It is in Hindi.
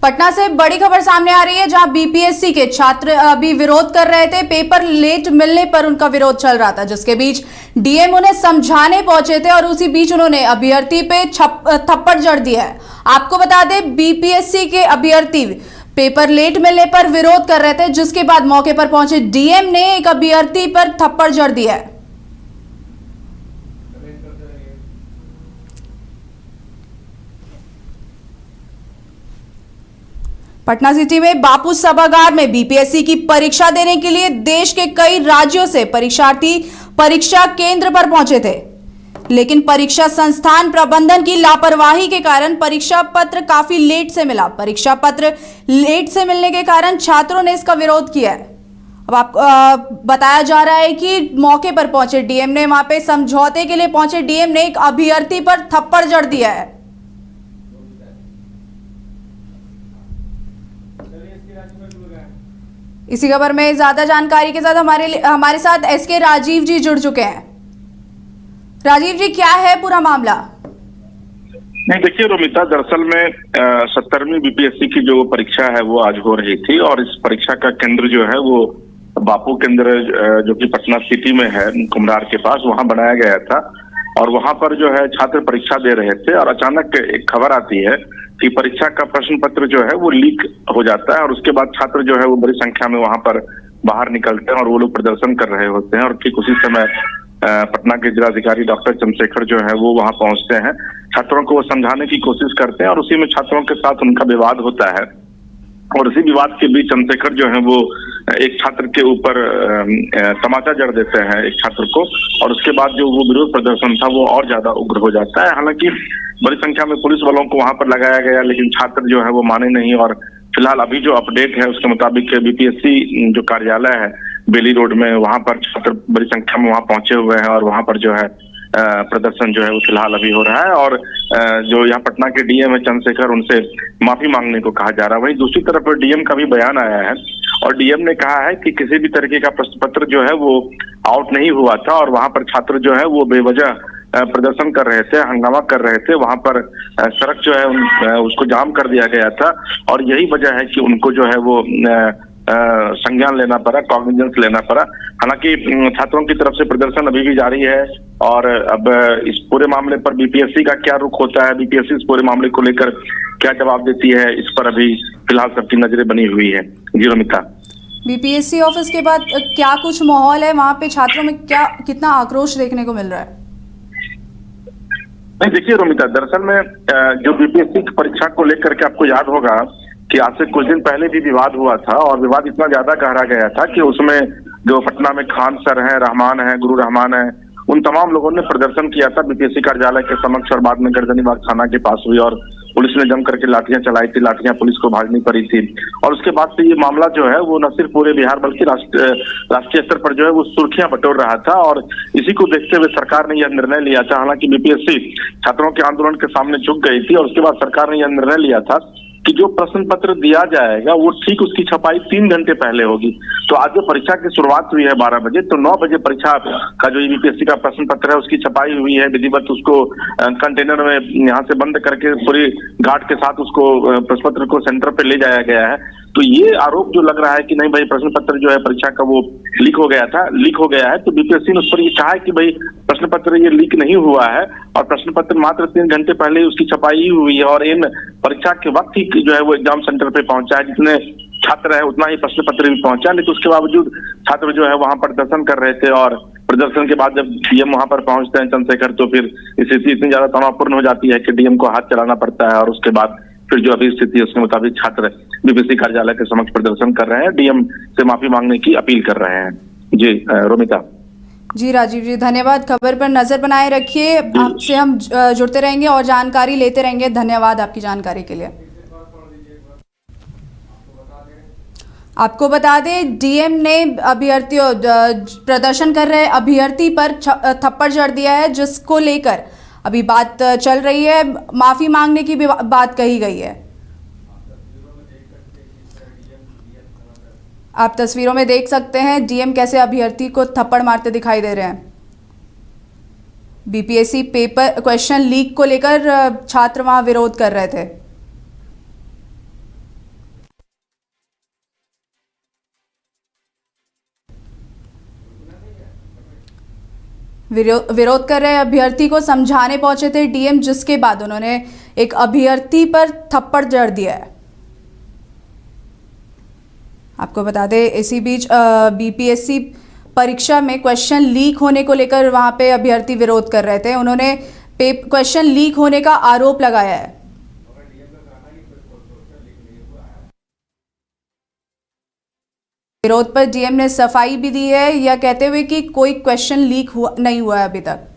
पटना से बड़ी खबर सामने आ रही है, जहां बीपीएससी के छात्र अभी विरोध कर रहे थे। पेपर लेट मिलने पर उनका विरोध चल रहा था, जिसके बीच डीएम उन्हें समझाने पहुंचे थे और उसी बीच उन्होंने अभ्यर्थी पे थप्पड़ जड़ दिया है। आपको बता दें, बीपीएससी के अभ्यर्थी पेपर लेट मिलने पर विरोध कर रहे थे, जिसके बाद मौके पर पहुंचे डीएम ने एक अभ्यर्थी पर थप्पड़ जड़ दिया है। पटना सिटी में बापू सभागार में बीपीएससी की परीक्षा देने के लिए देश के कई राज्यों से परीक्षार्थी परीक्षा केंद्र पर पहुंचे थे, लेकिन परीक्षा संस्थान प्रबंधन की लापरवाही के कारण परीक्षा पत्र काफी लेट से मिला। परीक्षा पत्र लेट से मिलने के कारण छात्रों ने इसका विरोध किया है। अब आपको बताया जा रहा है कि मौके पर पहुंचे डीएम ने, वहां पे समझौते के लिए पहुंचे डीएम ने एक अभ्यर्थी पर थप्पड़ जड़ दिया है। इसी खबर में ज्यादा जानकारी के साथ हमारे साथ एसके राजीव जी जुड़ चुके हैं। राजीव जी, क्या है पूरा मामला? नहीं, देखिए रोमिता, दरअसल में 70वीं बीपीएससी की जो परीक्षा है वो आज हो रही थी और इस परीक्षा का केंद्र जो है वो बापू केंद्र जो कि पटना सिटी में है, कुम्हरार के पास, वहां बनाया गया था। और वहां पर जो है छात्र परीक्षा दे रहे थे और अचानक एक खबर आती है कि परीक्षा का प्रश्न पत्र जो है वो लीक हो जाता है और उसके बाद छात्र जो है वो बड़ी संख्या में वहां पर बाहर निकलते हैं और वो लोग प्रदर्शन कर रहे होते हैं। और ठीक उसी समय पटना के जिलाधिकारी डॉक्टर चंद्रशेखर जो है वो वहां पहुंचते हैं, छात्रों को वो समझाने की कोशिश करते हैं और उसी में छात्रों के साथ उनका विवाद होता है। और इसी विवाद के बीच चंद्रशेखर जो है वो एक छात्र के ऊपर तमाचा जड़ देते हैं, एक छात्र को, और उसके बाद जो वो विरोध प्रदर्शन था वो और ज्यादा उग्र हो जाता है। हालांकि बड़ी संख्या में पुलिस वालों को वहां पर लगाया गया, लेकिन छात्र जो है वो माने नहीं। और फिलहाल अभी जो अपडेट है उसके मुताबिक बीपीएससी जो कार्यालय है बेली रोड में, वहां पर छात्र बड़ी संख्या में वहां पहुंचे हुए हैं और वहां पर जो है प्रदर्शन जो है वो फिलहाल अभी हो रहा है। और जो यहाँ पटना के डीएम है चंद्रशेखर, उनसे माफी मांगने को कहा जा रहा है। वहीं दूसरी तरफ डीएम का भी बयान आया है और डीएम ने कहा है कि किसी भी तरीके का प्रश्न पत्र जो है वो आउट नहीं हुआ था और वहां पर छात्र जो है वो बेवजह प्रदर्शन कर रहे थे, हंगामा कर रहे थे। वहां पर सड़क जो है उसको जाम कर दिया गया था और यही वजह है कि उनको जो है वो संज्ञान लेना पड़ा, कॉग्निजेंस लेना पड़ा। हालांकि छात्रों की तरफ से प्रदर्शन अभी भी जारी है और अब इस पूरे मामले पर बीपीएससी का क्या रुख होता है, बीपीएससी इस पूरे मामले को लेकर क्या जवाब देती है, इस पर अभी फिलहाल सबकी नजरें बनी हुई है। जी रोमिता, बीपीएससी ऑफिस के बाद क्या कुछ माहौल है वहां पे? छात्रों में कितना आक्रोश देखने को मिल रहा है? नहीं, देखिए रोमिता, दरअसल में जो बीपीएससी की परीक्षा को लेकर के आपको याद होगा कि आज से कुछ दिन पहले भी विवाद हुआ था और विवाद इतना ज्यादा गहरा गया था कि उसमें जो पटना में खान सर हैं, रहमान है, गुरु रहमान है, उन तमाम लोगों ने प्रदर्शन किया था बीपीएससी कार्यालय के समक्ष और बाद में गर्दनीबाग थाना के पास हुई और पुलिस ने जम करके लाठियां चलाई थी, लाठियां पुलिस को भाजनी पड़ी थी। और उसके बाद से ये मामला जो है वो न सिर्फ पूरे बिहार बल्कि राष्ट्रीय स्तर पर जो है वो सुर्खियां बटोर रहा था और इसी को देखते हुए सरकार ने यह निर्णय लिया था। हालांकि बीपीएससी छात्रों के आंदोलन के सामने झुक गई थी और उसके बाद सरकार ने यह निर्णय लिया था कि जो प्रश्न पत्र दिया जाएगा वो ठीक उसकी छपाई 3 घंटे पहले होगी। तो आज जो परीक्षा की शुरुआत हुई है 12 बजे, तो 9 बजे परीक्षा का जो बीपीएससी का प्रश्न पत्र है उसकी छपाई हुई है विधिवत। उसको कंटेनर में यहाँ से बंद करके पूरी गार्ड के साथ उसको प्रश्न पत्र को सेंटर पे ले जाया गया है। तो ये आरोप जो लग रहा है कि नहीं भाई प्रश्न पत्र जो है परीक्षा का वो लीक हो गया है, तो बीपीएससी ने उस पर ये कहा है कि भाई प्रश्न पत्र ये लीक नहीं हुआ है और प्रश्न पत्र मात्र 3 घंटे पहले उसकी छपाई हुई है और इन परीक्षा के वक्त ही जो है वो एग्जाम सेंटर पे पहुंचा है। जितने छात्र है उतना ही प्रश्न पत्र भी पहुंचा, लेकिन उसके बावजूद छात्र जो है वहां प्रदर्शन कर रहे थे और प्रदर्शन के बाद जब डीएम वहां पर पहुंचते हैं चंद्रशेखर, तो फिर स्थिति इतनी ज्यादा तनावपूर्ण हो जाती है कि डीएम को हाथ चलाना पड़ता है और उसके बाद फिर जो अभी स्थिति है उसके मुताबिक छात्र बीपीएससी कार्यालय के समक्ष प्रदर्शन कर रहे हैं, डीएम से माफी मांगने की अपील कर रहे हैं। जी रोमिता। जी राजीव जी, धन्यवाद। खबर पर नजर बनाए रखिए, आपसे हम जुड़ते रहेंगे और जानकारी लेते रहेंगे। धन्यवाद आपकी जानकारी के लिए। आपको बता दें, डीएम ने अभ्यर्थियों प्रदर्शन कर रहे अभ्यर्थी पर थप्पड़ जड़ दिया है, जिसको लेकर अभी बात चल रही है। माफी मांगने की भी बात कही गई है। आप तस्वीरों में देख सकते हैं डीएम कैसे अभ्यर्थी को थप्पड़ मारते दिखाई दे रहे हैं। बीपीएससी पेपर क्वेश्चन लीक को लेकर छात्र वहां विरोध कर रहे थे। विरोध कर रहे अभ्यर्थी को समझाने पहुंचे थे डीएम, जिसके बाद उन्होंने एक अभ्यर्थी पर थप्पड़ जड़ दिया है। आपको बता दें, इसी बीच बीपीएससी परीक्षा में क्वेश्चन लीक होने को लेकर वहां पे अभ्यर्थी विरोध कर रहे थे। उन्होंने क्वेश्चन लीक होने का आरोप लगाया है। विरोध पर डीएम ने सफाई भी दी है, यह कहते हुए कि कोई क्वेश्चन लीक नहीं हुआ है अभी तक।